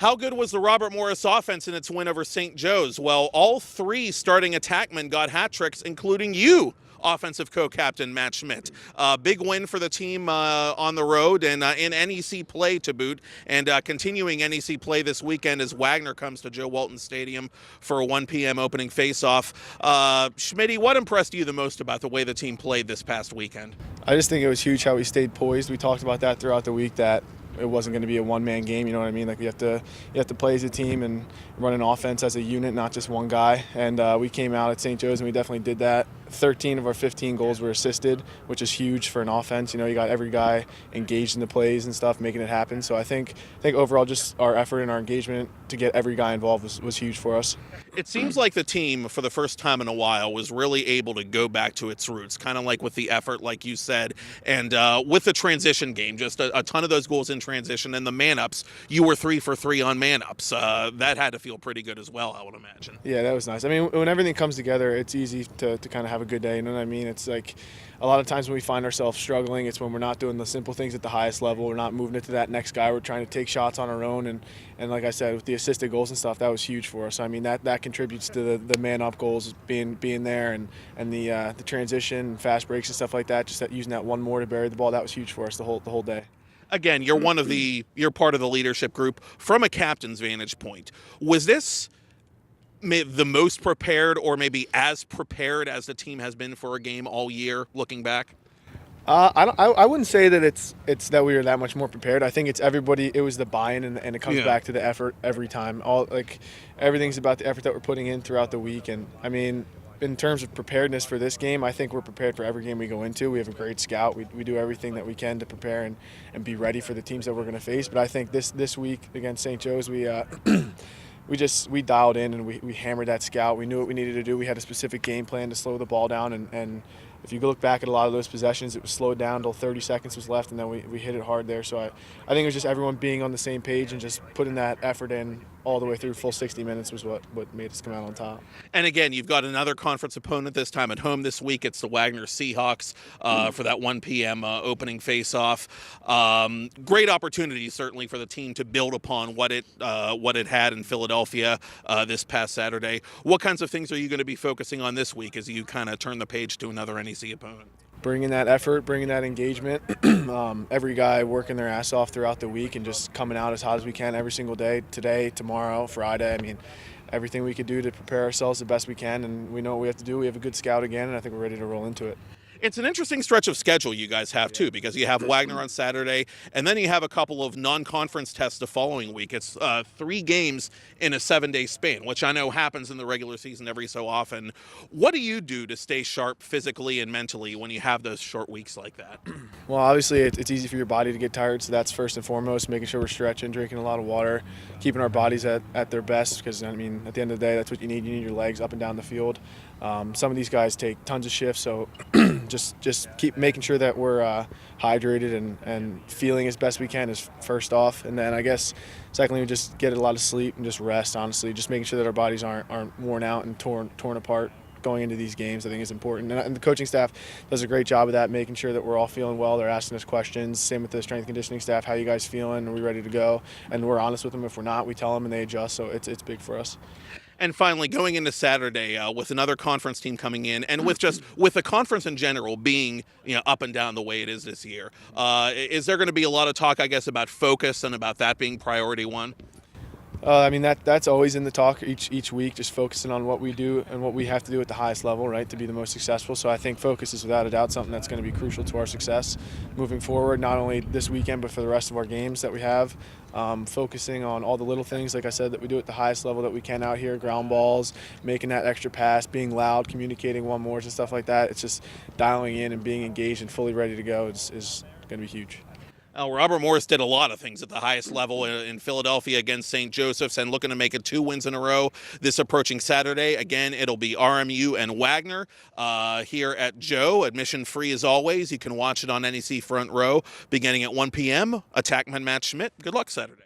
How good was the Robert Morris offense in its win over St. Joe's? Well, all three starting attackmen got hat tricks, including you, offensive co-captain Matt Schmidt. Big win for the team on the road and in NEC play to boot, and continuing NEC play this weekend as Wagner comes to Joe Walton Stadium for a 1 p.m. opening face-off. Schmitty, what impressed you the most about the way the team played this past weekend? I just think it was huge how we stayed poised. We talked about that throughout the week, that it wasn't going to be a one-man game, you know what I mean? Like you have to play as a team and run an offense as a unit, not just one guy. And we came out at St. Joe's and we definitely did that. 13 of our 15 goals were assisted, which is huge for an offense. You know, you got every guy engaged in the plays and stuff, making it happen. So I think overall just our effort and our engagement to get every guy involved was huge for us. It seems like the team, for the first time in a while, was really able to go back to its roots, kind of like with the effort, like you said, and with the transition game, just a ton of those goals in transition, and the man-ups. You were 3 for 3 on man-ups. That had to feel pretty good as well, I would imagine. Yeah, that was nice. I mean, when everything comes together, it's easy to kind of have a good day, you know what I mean? It's like a lot of times when we find ourselves struggling, it's when we're not doing the simple things at the highest level. We're not moving it to that next guy. We're trying to take shots on our own, and like I said, with the assisted goals and stuff, that was huge for us. I mean, that contributes to the man-up goals being there, and the transition, fast breaks and stuff like that, just using that one more to bury the ball, that was huge for us the whole day. Again, you're part of the leadership group. From a captain's vantage point, was this the most prepared, or maybe as prepared as the team has been for a game all year, looking back? I wouldn't say that it's that we were that much more prepared. I think it's everybody. It was the buy-in, and it comes back to the effort every time. Everything's about the effort that we're putting in throughout the week. And I mean, in terms of preparedness for this game, I think we're prepared for every game we go into. We have a great scout. We do everything that we can to prepare and be ready for the teams that we're going to face. But I think this week against St. Joe's, we dialed in and we hammered that scout. We knew what we needed to do. We had a specific game plan to slow the ball down, and if you look back at a lot of those possessions, it was slowed down until 30 seconds was left, and then we hit it hard there. So I think it was just everyone being on the same page and just putting that effort in all the way through. Full 60 minutes was what made us come out on top. And again, you've got another conference opponent this time at home this week. It's the Wagner Seahawks for that 1 p.m. Opening face-off. Great opportunity, certainly, for the team to build upon what it had in Philadelphia this past Saturday. What kinds of things are you going to be focusing on this week as you kind of turn the page to another NEC opponent? Bringing that effort, bringing that engagement, every guy working their ass off throughout the week and just coming out as hot as we can every single day, today, tomorrow, Friday. I mean, everything we could do to prepare ourselves the best we can, and we know what we have to do. We have a good scout again, and I think we're ready to roll into it. It's an interesting stretch of schedule you guys have, too, because you have Wagner on Saturday, and then you have a couple of non-conference tests the following week. It's 3 games in a 7-day span, which I know happens in the regular season every so often. What do you do to stay sharp physically and mentally when you have those short weeks like that? Well, obviously, it's easy for your body to get tired, so that's first and foremost, making sure we're stretching, drinking a lot of water, keeping our bodies at their best, because, I mean, at the end of the day, that's what you need. You need your legs up and down the field. Some of these guys take tons of shifts, so just keep making sure that we're hydrated and feeling as best we can is first off. And then I guess secondly, we just get a lot of sleep and just rest, honestly. Just making sure that our bodies aren't worn out and torn apart going into these games, I think, is important. And the coaching staff does a great job of that, making sure that we're all feeling well. They're asking us questions. Same with the strength and conditioning staff. How you guys feeling? Are we ready to go? And we're honest with them. If we're not, we tell them and they adjust. So it's big for us. And finally, going into Saturday with another conference team coming in, and with the conference in general being up and down the way it is this year, is there going to be a lot of talk, I guess, about focus and about that being priority one? I mean, that's always in the talk each week, just focusing on what we do and what we have to do at the highest level, right, to be the most successful. So I think focus is without a doubt something that's going to be crucial to our success moving forward, not only this weekend but for the rest of our games that we have. Focusing on all the little things, like I said, that we do at the highest level that we can out here, ground balls, making that extra pass, being loud, communicating one-mores and stuff like that. It's just dialing in and being engaged and fully ready to go is going to be huge. Robert Morris did a lot of things at the highest level in Philadelphia against St. Joseph's and looking to make it 2 wins in a row this approaching Saturday. Again, it'll be RMU and Wagner here at Joe. Admission free as always. You can watch it on NEC Front Row beginning at 1 p.m. Attackman Matt Schmidt. Good luck Saturday.